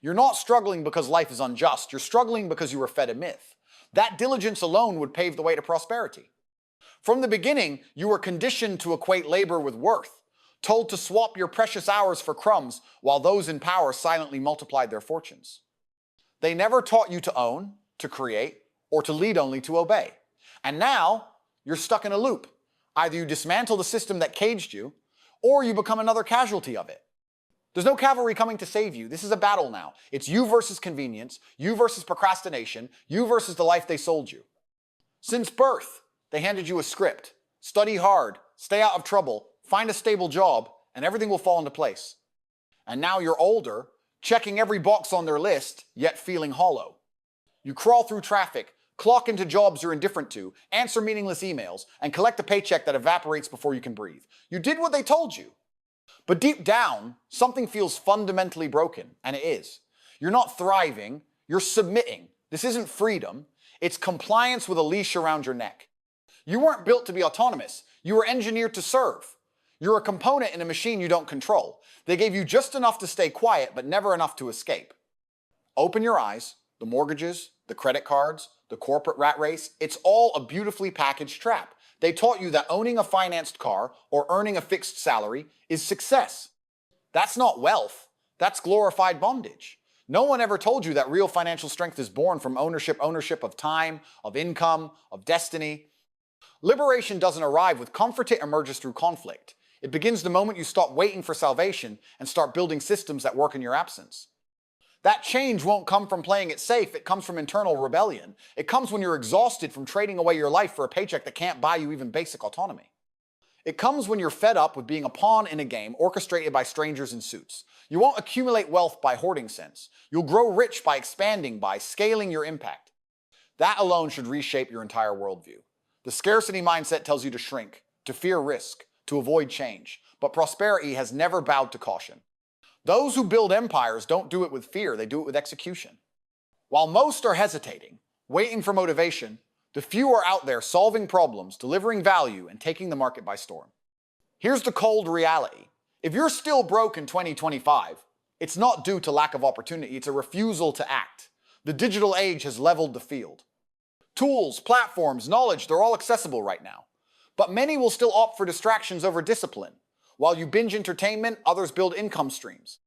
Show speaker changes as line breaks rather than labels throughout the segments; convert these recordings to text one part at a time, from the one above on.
You're not struggling because life is unjust. You're struggling because you were fed a myth. That diligence alone would pave the way to prosperity. From the beginning, you were conditioned to equate labor with worth, told to swap your precious hours for crumbs while those in power silently multiplied their fortunes. They never taught you to own, to create, or to lead only to obey. And now, you're stuck in a loop. Either you dismantle the system that caged you, or you become another casualty of it. There's no cavalry coming to save you. This is a battle now. It's you versus convenience, you versus procrastination, you versus the life they sold you. Since birth, they handed you a script. Study hard, stay out of trouble, find a stable job, and everything will fall into place. And now you're older, checking every box on their list, yet feeling hollow. You crawl through traffic, clock into jobs you're indifferent to, answer meaningless emails, and collect a paycheck that evaporates before you can breathe. You did what they told you. But deep down, something feels fundamentally broken, and it is. You're not thriving, you're submitting. This isn't freedom, it's compliance with a leash around your neck. You weren't built to be autonomous, you were engineered to serve. You're a component in a machine you don't control. They gave you just enough to stay quiet, but never enough to escape. Open your eyes, the mortgages, the credit cards, the corporate rat race, it's all a beautifully packaged trap. They taught you that owning a financed car or earning a fixed salary is success. That's not wealth, that's glorified bondage. No one ever told you that real financial strength is born from ownership of time, of income, of destiny. Liberation doesn't arrive with comfort, it emerges through conflict. It begins the moment you stop waiting for salvation and start building systems that work in your absence. That change won't come from playing it safe, it comes from internal rebellion. It comes when you're exhausted from trading away your life for a paycheck that can't buy you even basic autonomy. It comes when you're fed up with being a pawn in a game orchestrated by strangers in suits. You won't accumulate wealth by hoarding sense. You'll grow rich by expanding, by scaling your impact. That alone should reshape your entire worldview. The scarcity mindset tells you to shrink, to fear risk, to avoid change. But prosperity has never bowed to caution. Those who build empires don't do it with fear, they do it with execution. While most are hesitating, waiting for motivation, the few are out there solving problems, delivering value, and taking the market by storm. Here's the cold reality. If you're still broke in 2025, it's not due to lack of opportunity, it's a refusal to act. The digital age has leveled the field. Tools, platforms, knowledge, they're all accessible right now. But many will still opt for distractions over discipline. While you binge entertainment, others build income streams.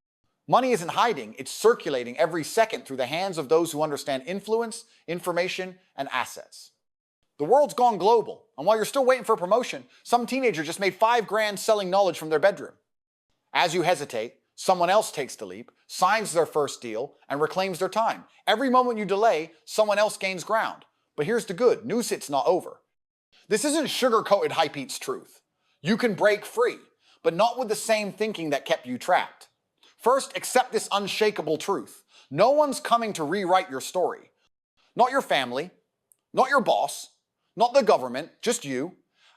Money isn't hiding, it's circulating every second through the hands of those who understand influence, information, and assets. The world's gone global, and while you're still waiting for a promotion, some teenager just made $5,000 selling knowledge from their bedroom. As you hesitate, someone else takes the leap, signs their first deal, and reclaims their time. Every moment you delay, someone else gains ground. But here's the good news, it's not over. This isn't sugar-coated hype eats truth. You can break free, but not with the same thinking that kept you trapped. First, accept this unshakable truth. No one's coming to rewrite your story. Not your family, not your boss, not the government, just you.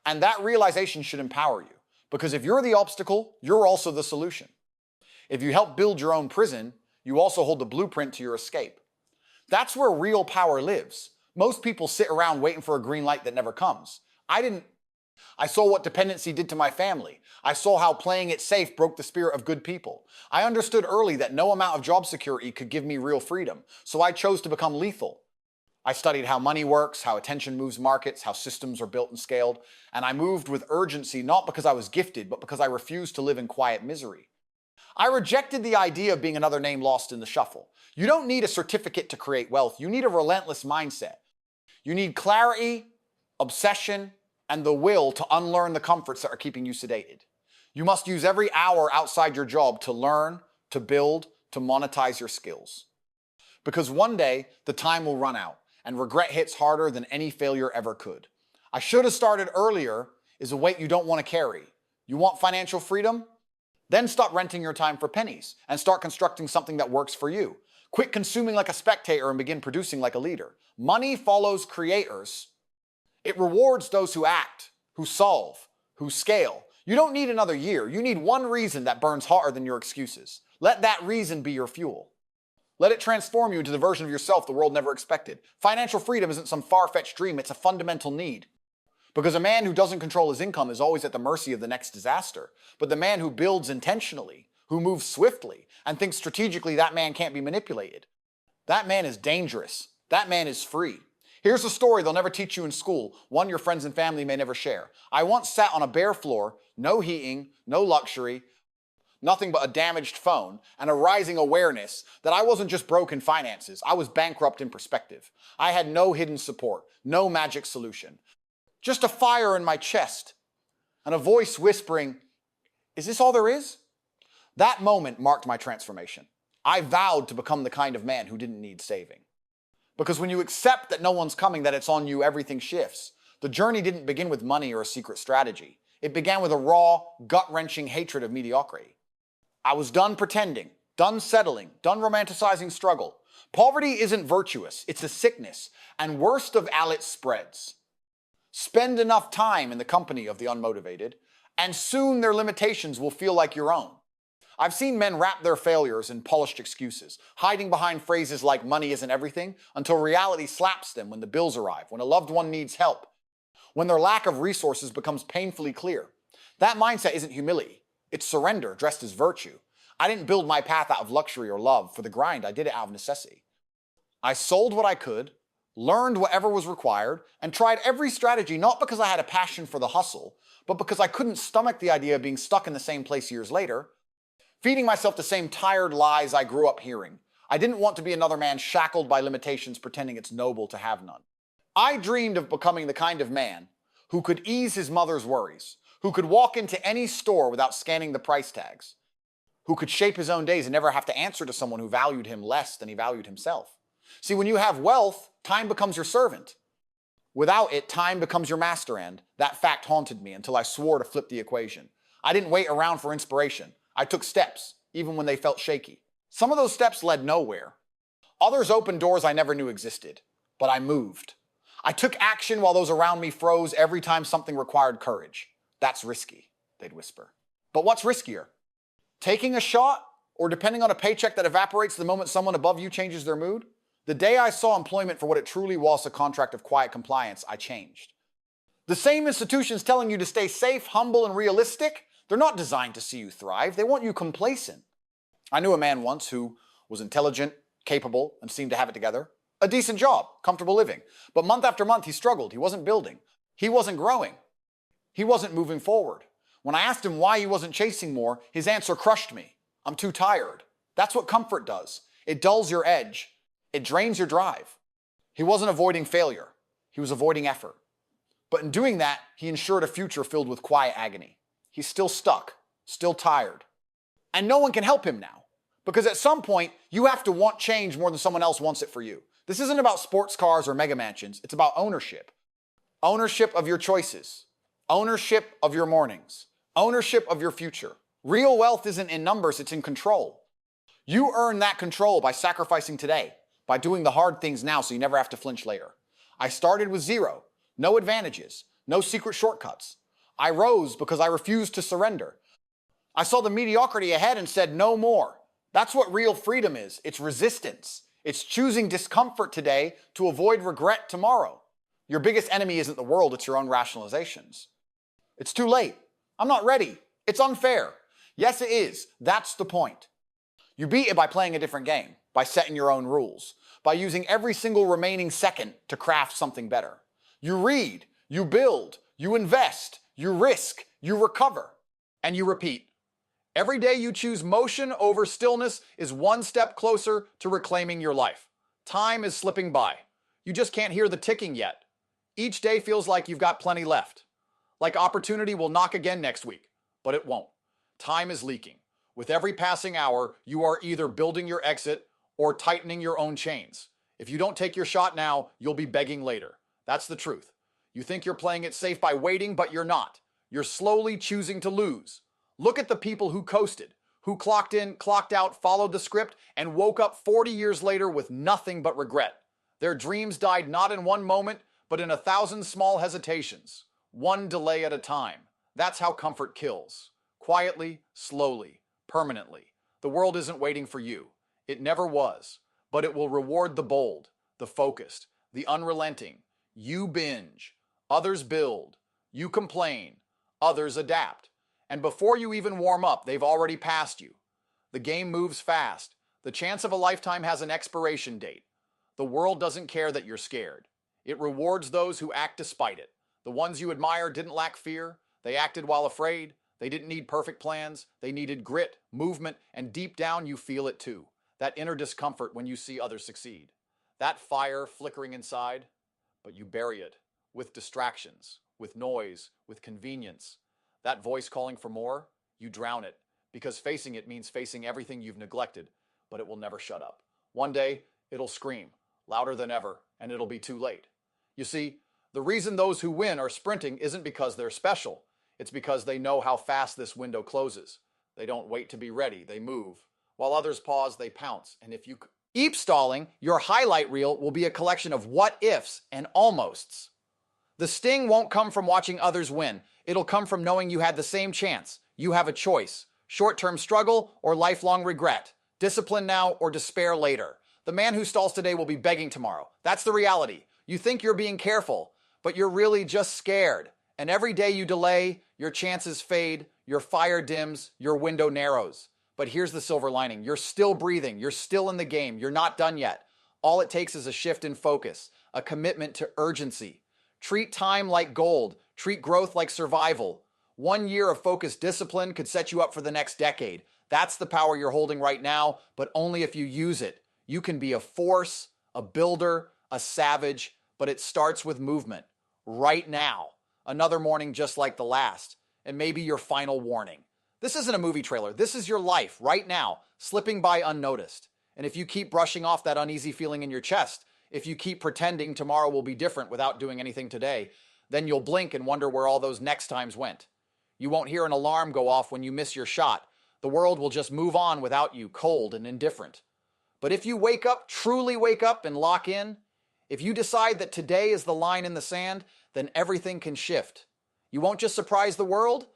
And that realization should empower you. Because if you're the obstacle, you're also the solution. If you help build your own prison, you also hold the blueprint to your escape. That's where real power lives. Most people sit around waiting for a green light that never comes. I saw what dependency did to my family. I saw how playing it safe broke the spirit of good people. I understood early that no amount of job security could give me real freedom, so I chose to become lethal. I studied how money works, how attention moves markets, how systems are built and scaled, and I moved with urgency not because I was gifted, but because I refused to live in quiet misery. I rejected the idea of being another name lost in the shuffle. You don't need a certificate to create wealth, you need a relentless mindset. You need clarity, obsession, and the will to unlearn the comforts that are keeping you sedated. You must use every hour outside your job to learn, to build, to monetize your skills. Because one day, the time will run out, and regret hits harder than any failure ever could. I should have started earlier is a weight you don't want to carry. You want financial freedom? Then stop renting your time for pennies, and start constructing something that works for you. Quit consuming like a spectator and begin producing like a leader. Money follows creators. It rewards those who act, who solve, who scale. You don't need another year. You need one reason that burns hotter than your excuses. Let that reason be your fuel. Let it transform you into the version of yourself the world never expected. Financial freedom isn't some far-fetched dream, it's a fundamental need. Because a man who doesn't control his income is always at the mercy of the next disaster. But the man who builds intentionally, who moves swiftly and thinks strategically that man can't be manipulated. That man is dangerous. That man is free. Here's a story they'll never teach you in school, one your friends and family may never share. I once sat on a bare floor, no heating, no luxury, nothing but a damaged phone, and a rising awareness that I wasn't just broke in finances, I was bankrupt in perspective. I had no hidden support, no magic solution. Just a fire in my chest, and a voice whispering, "Is this all there is?" That moment marked my transformation. I vowed to become the kind of man who didn't need saving. Because when you accept that no one's coming, that it's on you, everything shifts. The journey didn't begin with money or a secret strategy. It began with a raw, gut-wrenching hatred of mediocrity. I was done pretending, done settling, done romanticizing struggle. Poverty isn't virtuous, it's a sickness, and worst of all, it spreads. Spend enough time in the company of the unmotivated, and soon their limitations will feel like your own. I've seen men wrap their failures in polished excuses, hiding behind phrases like money isn't everything, until reality slaps them when the bills arrive, when a loved one needs help, when their lack of resources becomes painfully clear. That mindset isn't humility, it's surrender dressed as virtue. I didn't build my path out of luxury or love for the grind, I did it out of necessity. I sold what I could, learned whatever was required, and tried every strategy not because I had a passion for the hustle, but because I couldn't stomach the idea of being stuck in the same place years later, feeding myself the same tired lies I grew up hearing. I didn't want to be another man shackled by limitations pretending it's noble to have none. I dreamed of becoming the kind of man who could ease his mother's worries, who could walk into any store without scanning the price tags, who could shape his own days and never have to answer to someone who valued him less than he valued himself. See, when you have wealth, time becomes your servant. Without it, time becomes your master, and that fact haunted me until I swore to flip the equation. I didn't wait around for inspiration. I took steps, even when they felt shaky. Some of those steps led nowhere. Others opened doors I never knew existed. But I moved. I took action while those around me froze every time something required courage. That's risky, they'd whisper. But what's riskier? Taking a shot, or depending on a paycheck that evaporates the moment someone above you changes their mood? The day I saw employment for what it truly was, a contract of quiet compliance, I changed. The same institutions telling you to stay safe, humble, and realistic, they're not designed to see you thrive. They want you complacent. I knew a man once who was intelligent, capable, and seemed to have it together. A decent job, comfortable living. But month after month, he struggled. He wasn't building. He wasn't growing. He wasn't moving forward. When I asked him why he wasn't chasing more, his answer crushed me. I'm too tired. That's what comfort does. It dulls your edge. It drains your drive. He wasn't avoiding failure. He was avoiding effort. But in doing that, he ensured a future filled with quiet agony. He's still stuck, still tired. And no one can help him now. Because at some point, you have to want change more than someone else wants it for you. This isn't about sports cars or mega mansions. It's about ownership. Ownership of your choices. Ownership of your mornings. Ownership of your future. Real wealth isn't in numbers, it's in control. You earn that control by sacrificing today, by doing the hard things now so you never have to flinch later. I started with zero, no advantages, no secret shortcuts. I rose because I refused to surrender. I saw the mediocrity ahead and said no more. That's what real freedom is. It's resistance. It's choosing discomfort today to avoid regret tomorrow. Your biggest enemy isn't the world, it's your own rationalizations. It's too late. I'm not ready. It's unfair. Yes, it is. That's the point. You beat it by playing a different game, by setting your own rules, by using every single remaining second to craft something better. You read, you build, you invest, you risk, you recover, and you repeat. Every day you choose motion over stillness is one step closer to reclaiming your life. Time is slipping by. You just can't hear the ticking yet. Each day feels like you've got plenty left. Like opportunity will knock again next week, but it won't. Time is leaking. With every passing hour, you are either building your exit or tightening your own chains. If you don't take your shot now, you'll be begging later. That's the truth. You think you're playing it safe by waiting, but you're not. You're slowly choosing to lose. Look at the people who coasted, who clocked in, clocked out, followed the script, and woke up 40 years later with nothing but regret. Their dreams died not in one moment, but in 1,000 small hesitations, one delay at a time. That's how comfort kills. Quietly, slowly, permanently. The world isn't waiting for you. It never was. But it will reward the bold, the focused, the unrelenting. You binge. Others build. You complain. Others adapt. And before you even warm up, they've already passed you. The game moves fast. The chance of a lifetime has an expiration date. The world doesn't care that you're scared. It rewards those who act despite it. The ones you admire didn't lack fear. They acted while afraid. They didn't need perfect plans. They needed grit, movement, and deep down you feel it too. That inner discomfort when you see others succeed. That fire flickering inside, but you bury it with distractions, with noise, with convenience. That voice calling for more, you drown it, because facing it means facing everything you've neglected, but it will never shut up. One day, it'll scream, louder than ever, and it'll be too late. You see, the reason those who win are sprinting isn't because they're special. It's because they know how fast this window closes. They don't wait to be ready, they move. While others pause, they pounce. And if you keep stalling, your highlight reel will be a collection of what-ifs and almosts. The sting won't come from watching others win. It'll come from knowing you had the same chance. You have a choice. Short-term struggle or lifelong regret. Discipline now or despair later. The man who stalls today will be begging tomorrow. That's the reality. You think you're being careful, but you're really just scared. And every day you delay, your chances fade, your fire dims, your window narrows. But here's the silver lining. You're still breathing. You're still in the game. You're not done yet. All it takes is a shift in focus, a commitment to urgency. Treat time like gold. Treat growth like survival. 1 year of focused discipline could set you up for the next decade. That's the power you're holding right now, but only if you use it. You can be a force, a builder, a savage, but it starts with movement. Right now. Another morning just like the last. And maybe your final warning. This isn't a movie trailer. This is your life right now, slipping by unnoticed. And if you keep brushing off that uneasy feeling in your chest, if you keep pretending tomorrow will be different without doing anything today, then you'll blink and wonder where all those next times went. You won't hear an alarm go off when you miss your shot. The world will just move on without you, cold and indifferent. But if you wake up, truly wake up and lock in, if you decide that today is the line in the sand, then everything can shift. You won't just surprise the world,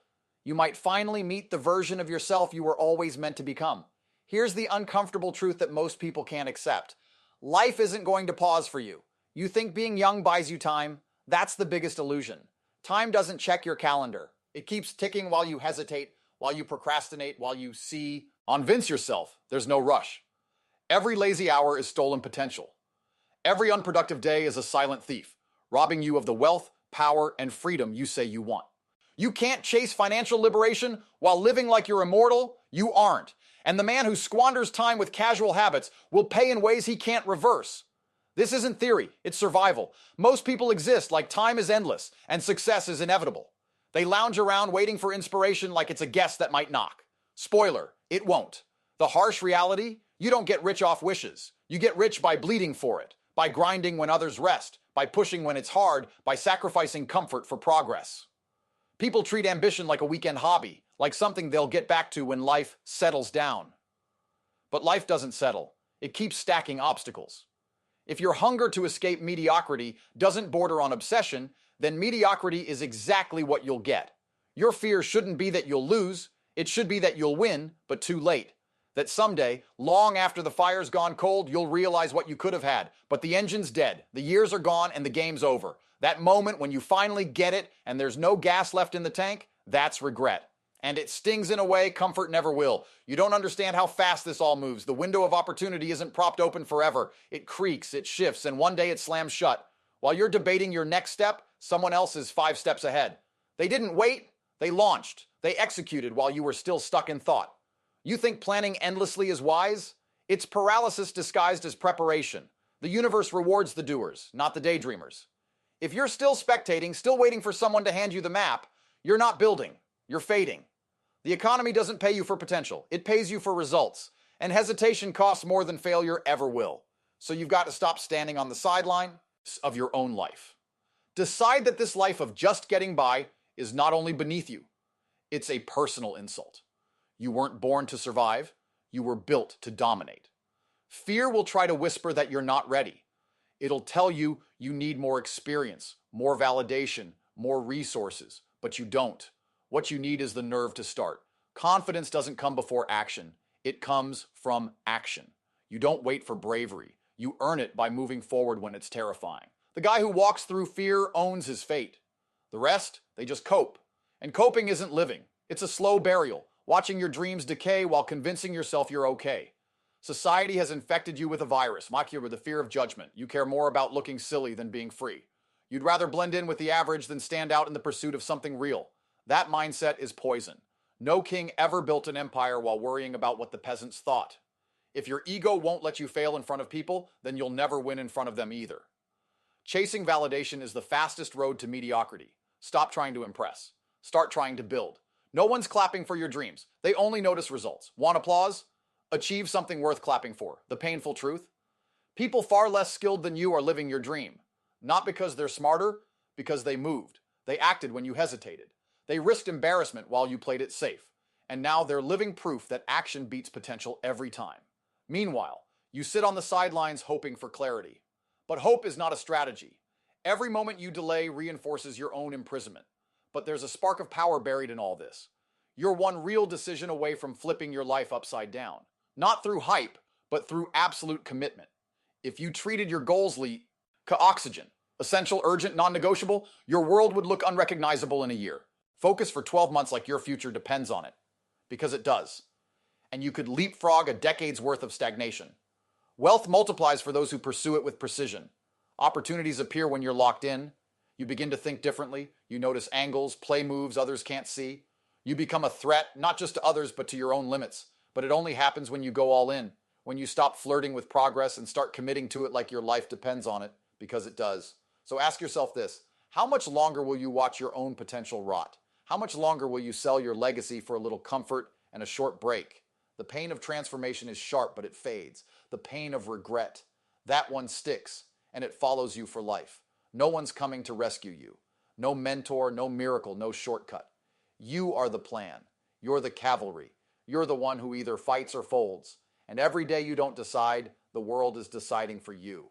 you might finally meet the version of yourself you were always meant to become. Here's the uncomfortable truth that most people can't accept. Life isn't going to pause for you. You think being young buys you time? That's the biggest illusion. Time doesn't check your calendar. It keeps ticking while you hesitate, while you procrastinate, while you see. Convince yourself there's no rush. Every lazy hour is stolen potential. Every unproductive day is a silent thief, robbing you of the wealth, power, and freedom you say you want. You can't chase financial liberation while living like you're immortal. You aren't. And the man who squanders time with casual habits will pay in ways he can't reverse. This isn't theory, it's survival. Most people exist like time is endless and success is inevitable. They lounge around waiting for inspiration like it's a guest that might knock. Spoiler, it won't. The harsh reality, you don't get rich off wishes. You get rich by bleeding for it, by grinding when others rest, by pushing when it's hard, by sacrificing comfort for progress. People treat ambition like a weekend hobby, like something they'll get back to when life settles down. But life doesn't settle. It keeps stacking obstacles. If your hunger to escape mediocrity doesn't border on obsession, then mediocrity is exactly what you'll get. Your fear shouldn't be that you'll lose. It should be that you'll win, but too late. That someday, long after the fire's gone cold, you'll realize what you could have had. But the engine's dead, the years are gone, and the game's over. That moment when you finally get it and there's no gas left in the tank, that's regret. And it stings in a way comfort never will. You don't understand how fast this all moves. The window of opportunity isn't propped open forever. It creaks, it shifts, and one day it slams shut. While you're debating your next step, someone else is 5 steps ahead. They didn't wait, they launched. They executed while you were still stuck in thought. You think planning endlessly is wise? It's paralysis disguised as preparation. The universe rewards the doers, not the daydreamers. If you're still spectating, still waiting for someone to hand you the map, you're not building, you're fading. The economy doesn't pay you for potential, it pays you for results. And hesitation costs more than failure ever will. So you've got to stop standing on the sideline of your own life. Decide that this life of just getting by is not only beneath you, it's a personal insult. You weren't born to survive, you were built to dominate. Fear will try to whisper that you're not ready. It'll tell you you need more experience, more validation, more resources, but you don't. What you need is the nerve to start. Confidence doesn't come before action. It comes from action. You don't wait for bravery. You earn it by moving forward when it's terrifying. The guy who walks through fear owns his fate. The rest, they just cope. And coping isn't living. It's a slow burial. watching your dreams decay while convincing yourself you're okay. Society has infected you with a virus, mocked you with the fear of judgment. You care more about looking silly than being free. You'd rather blend in with the average than stand out in the pursuit of something real. That mindset is poison. No king ever built an empire while worrying about what the peasants thought. If your ego won't let you fail in front of people, then you'll never win in front of them either. Chasing validation is the fastest road to mediocrity. Stop trying to impress. Start trying to build. No one's clapping for your dreams. They only notice results. Want applause? Achieve something worth clapping for. The painful truth? People far less skilled than you are living your dream. Not because they're smarter, because they moved. They acted when you hesitated. They risked embarrassment while you played it safe. And now they're living proof that action beats potential every time. Meanwhile, you sit on the sidelines hoping for clarity. But hope is not a strategy. Every moment you delay reinforces your own imprisonment. But there's a spark of power buried in all this. You're one real decision away from flipping your life upside down. Not through hype, but through absolute commitment. If you treated your goals like oxygen, essential, urgent, non-negotiable, your world would look unrecognizable in a year. Focus for 12 months like your future depends on it. Because it does. And you could leapfrog a decade's worth of stagnation. Wealth multiplies for those who pursue it with precision. Opportunities appear when you're locked in. You begin to think differently. You notice angles, play moves others can't see. You become a threat, not just to others, but to your own limits. But it only happens when you go all in, when you stop flirting with progress and start committing to it like your life depends on it, because it does. So ask yourself this: how much longer will you watch your own potential rot? How much longer will you sell your legacy for a little comfort and a short break? The pain of transformation is sharp, but it fades. The pain of regret, that one sticks, and it follows you for life. No one's coming to rescue you. No mentor, no miracle, no shortcut. You are the plan. You're the cavalry. You're the one who either fights or folds. And every day you don't decide, the world is deciding for you.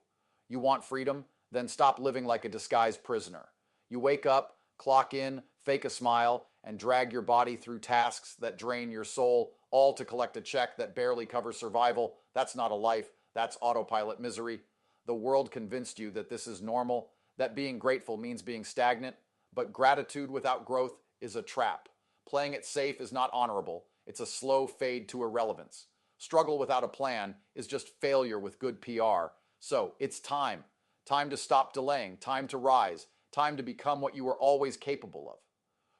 You want freedom? Then stop living like a disguised prisoner. You wake up, clock in, fake a smile, and drag your body through tasks that drain your soul, all to collect a check that barely covers survival. That's not a life. That's autopilot misery. The world convinced you that this is normal, that being grateful means being stagnant, but gratitude without growth is a trap. Playing it safe is not honorable. It's a slow fade to irrelevance. Struggle without a plan is just failure with good PR. So it's time. Time to stop delaying. Time to rise. Time to become what you were always capable of.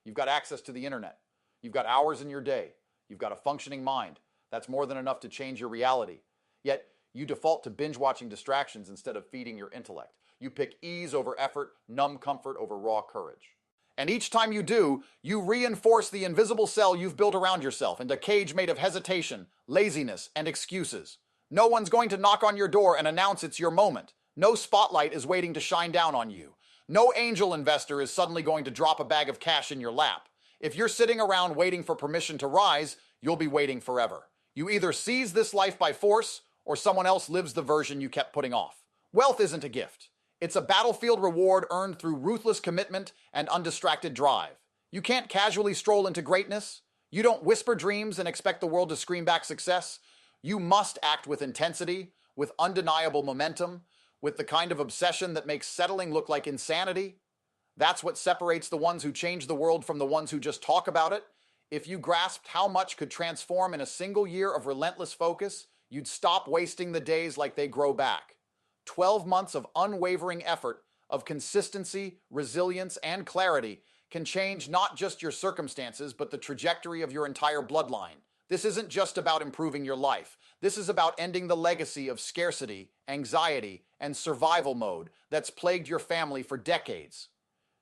You've got access to the internet. You've got hours in your day. You've got a functioning mind. That's more than enough to change your reality. Yet you default to binge-watching distractions instead of feeding your intellect. You pick ease over effort, numb comfort over raw courage. And each time you do, you reinforce the invisible cell you've built around yourself into a cage made of hesitation, laziness, and excuses. No one's going to knock on your door and announce it's your moment. No spotlight is waiting to shine down on you. No angel investor is suddenly going to drop a bag of cash in your lap. If you're sitting around waiting for permission to rise, you'll be waiting forever. You either seize this life by force, or someone else lives the version you kept putting off. Wealth isn't a gift. It's a battlefield reward earned through ruthless commitment and undistracted drive. You can't casually stroll into greatness. You don't whisper dreams and expect the world to scream back success. You must act with intensity, with undeniable momentum, with the kind of obsession that makes settling look like insanity. That's what separates the ones who change the world from the ones who just talk about it. If you grasped how much could transform in a single year of relentless focus, you'd stop wasting the days like they grow back. 12 months of unwavering effort, of consistency, resilience, and clarity can change not just your circumstances, but the trajectory of your entire bloodline. This isn't just about improving your life. This is about ending the legacy of scarcity, anxiety, and survival mode that's plagued your family for decades.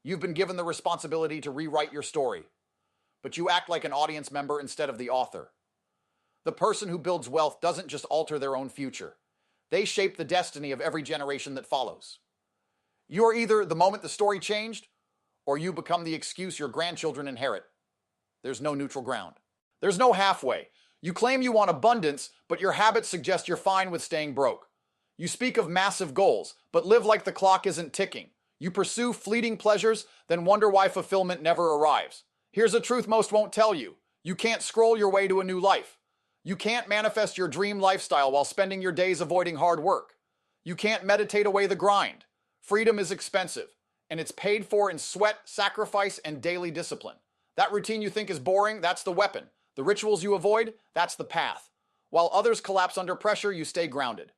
You've been given the responsibility to rewrite your story, but you act like an audience member instead of the author. The person who builds wealth doesn't just alter their own future. They shape the destiny of every generation that follows. You're either the moment the story changed, or you become the excuse your grandchildren inherit. There's no neutral ground. There's no halfway. You claim you want abundance, but your habits suggest you're fine with staying broke. You speak of massive goals, but live like the clock isn't ticking. You pursue fleeting pleasures, then wonder why fulfillment never arrives. Here's a truth most won't tell you. You can't scroll your way to a new life. You can't manifest your dream lifestyle while spending your days avoiding hard work. You can't meditate away the grind. Freedom is expensive, and it's paid for in sweat, sacrifice, and daily discipline. That routine you think is boring, that's the weapon. The rituals you avoid, that's the path. While others collapse under pressure, you stay grounded.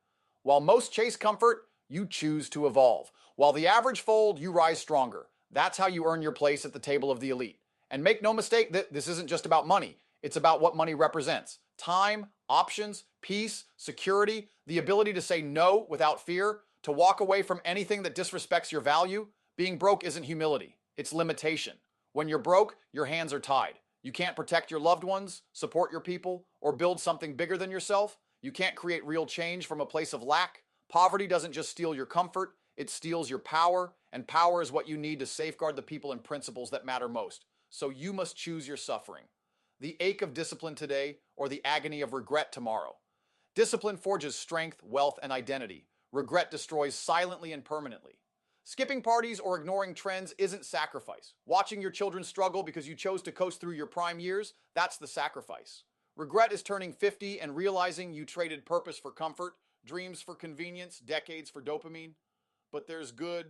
While most chase comfort, you choose to evolve. While the average fold, you rise stronger. That's how you earn your place at the table of the elite. And make no mistake, this isn't just about money. It's about what money represents. Time, options, peace, security, the ability to say no without fear, to walk away from anything that disrespects your value. Being broke isn't humility, it's limitation. When you're broke, your hands are tied. You can't protect your loved ones, support your people, or build something bigger than yourself. You can't create real change from a place of lack. Poverty doesn't just steal your comfort, it steals your power, and power is what you need to safeguard the people and principles that matter most. So you must choose your suffering. The ache of discipline today or the agony of regret tomorrow. Discipline forges strength, wealth, and identity. Regret destroys silently and permanently. Skipping parties or ignoring trends isn't sacrifice. Watching your children struggle because you chose to coast through your prime years, that's the sacrifice. Regret is turning 50 and realizing you traded purpose for comfort, dreams for convenience, decades for dopamine. But there's good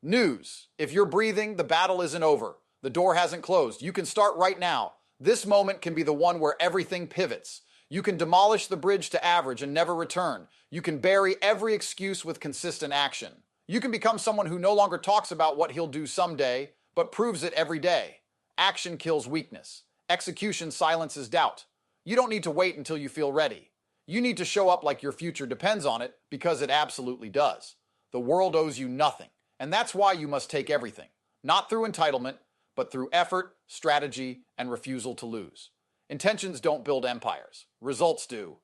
news. If you're breathing, the battle isn't over. The door hasn't closed. You can start right now. This moment can be the one where everything pivots. You can demolish the bridge to average and never return. You can bury every excuse with consistent action. You can become someone who no longer talks about what he'll do someday, but proves it every day. Action kills weakness. Execution silences doubt. You don't need to wait until you feel ready. You need to show up like your future depends on it, because it absolutely does. The world owes you nothing, and that's why you must take everything. Not through entitlement, but through effort, strategy, and refusal to lose. Intentions don't build empires. Results do.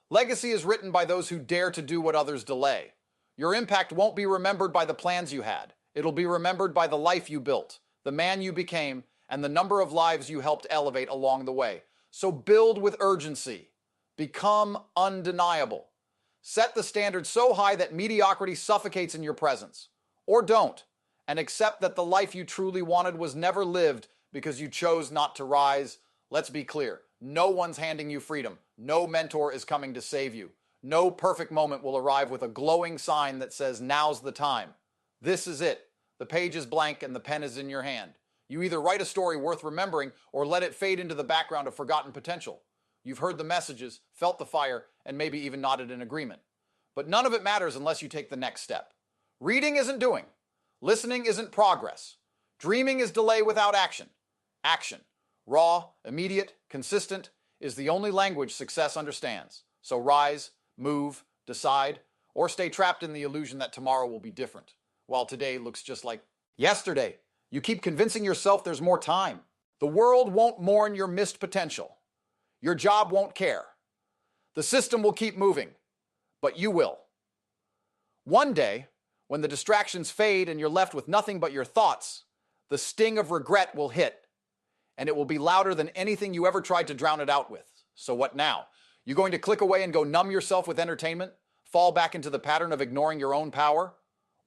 Legacy is written by those who dare to do what others delay. Your impact won't be remembered by the plans you had. It'll be remembered by the life you built, the man you became, and the number of lives you helped elevate along the way. So build with urgency. Become undeniable. Set the standard so high that mediocrity suffocates in your presence. Or don't, and accept that the life you truly wanted was never lived because you chose not to rise. Let's be clear. No one's handing you freedom. No mentor is coming to save you. No perfect moment will arrive with a glowing sign that says, now's the time. This is it. The page is blank and the pen is in your hand. You either write a story worth remembering or let it fade into the background of forgotten potential. You've heard the messages, felt the fire, and maybe even nodded in agreement. But none of it matters unless you take the next step. Reading isn't doing. Listening isn't progress. Dreaming is delay without action. Action, raw, immediate, consistent, is the only language success understands. So rise, move, decide, or stay trapped in the illusion that tomorrow will be different, while today looks just like yesterday. You keep convincing yourself there's more time. The world won't mourn your missed potential. Your job won't care. The system will keep moving, but you will. One day, when the distractions fade and you're left with nothing but your thoughts, the sting of regret will hit, and it will be louder than anything you ever tried to drown it out with. So what now? You going to click away and go numb yourself with entertainment? Fall back into the pattern of ignoring your own power?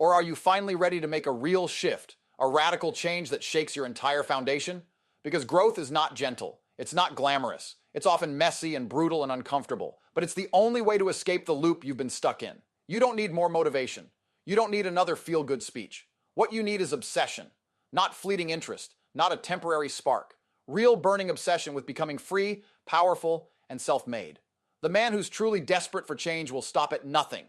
Or are you finally ready to make a real shift, a radical change that shakes your entire foundation? Because growth is not gentle. It's not glamorous. It's often messy and brutal and uncomfortable. But it's the only way to escape the loop you've been stuck in. You don't need more motivation. You don't need another feel-good speech. What you need is obsession. Not fleeting interest. Not a temporary spark. Real burning obsession with becoming free, powerful, and self-made. The man who's truly desperate for change will stop at nothing.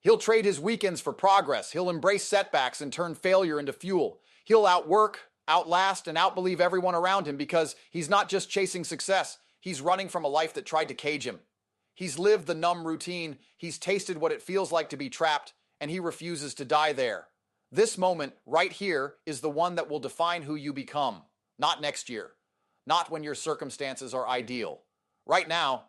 He'll trade his weekends for progress. He'll embrace setbacks and turn failure into fuel. He'll outwork, outlast, and outbelieve everyone around him because he's not just chasing success. He's running from a life that tried to cage him. He's lived the numb routine. He's tasted what it feels like to be trapped, and he refuses to die there. This moment, right here, is the one that will define who you become. Not next year. Not when your circumstances are ideal. Right now,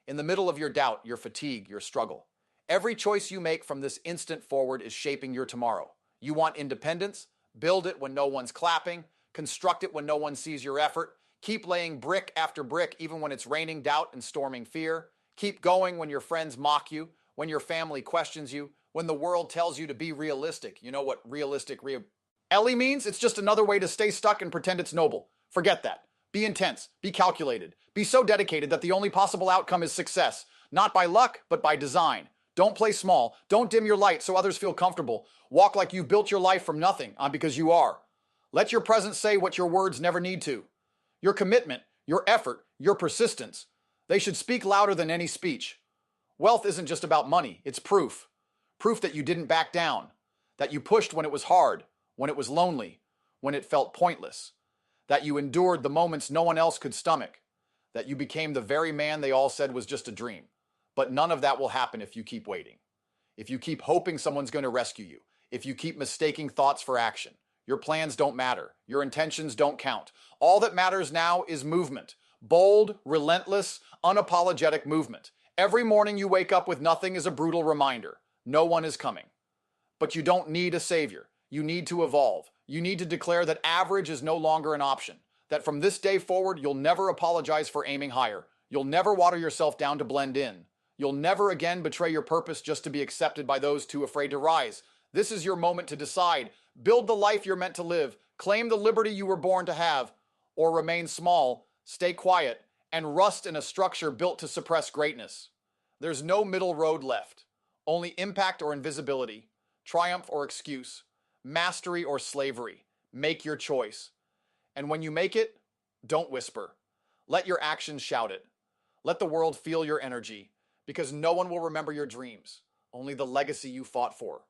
in the middle of your doubt, your fatigue, your struggle. Every choice you make from this instant forward is shaping your tomorrow. You want independence? Build it when no one's clapping. Construct it when no one sees your effort. Keep laying brick after brick even when it's raining doubt and storming fear. Keep going when your friends mock you, when your family questions you, when the world tells you to be realistic. You know what Ellie means? It's just another way to stay stuck and pretend it's noble. Forget that. Be intense. Be calculated. Be so dedicated that the only possible outcome is success. Not by luck, but by design. Don't play small. Don't dim your light so others feel comfortable. Walk like you've built your life from nothing, because you are. Let your presence say what your words never need to. Your commitment, your effort, your persistence. They should speak louder than any speech. Wealth isn't just about money, it's proof. Proof that you didn't back down, that you pushed when it was hard, when it was lonely, when it felt pointless, that you endured the moments no one else could stomach, that you became the very man they all said was just a dream. But none of that will happen if you keep waiting. If you keep hoping someone's going to rescue you, if you keep mistaking thoughts for action, your plans don't matter. Your intentions don't count. All that matters now is movement. Bold, relentless, unapologetic movement. Every morning you wake up with nothing is a brutal reminder. No one is coming. But you don't need a savior. You need to evolve. You need to declare that average is no longer an option. That from this day forward, you'll never apologize for aiming higher. You'll never water yourself down to blend in. You'll never again betray your purpose just to be accepted by those too afraid to rise. This is your moment to decide. Build the life you're meant to live. Claim the liberty you were born to have. Or remain small, stay quiet, and rust in a structure built to suppress greatness. There's no middle road left. Only impact or invisibility, triumph or excuse, mastery or slavery. Make your choice. And when you make it, don't whisper. Let your actions shout it. Let the world feel your energy, because no one will remember your dreams, only the legacy you fought for.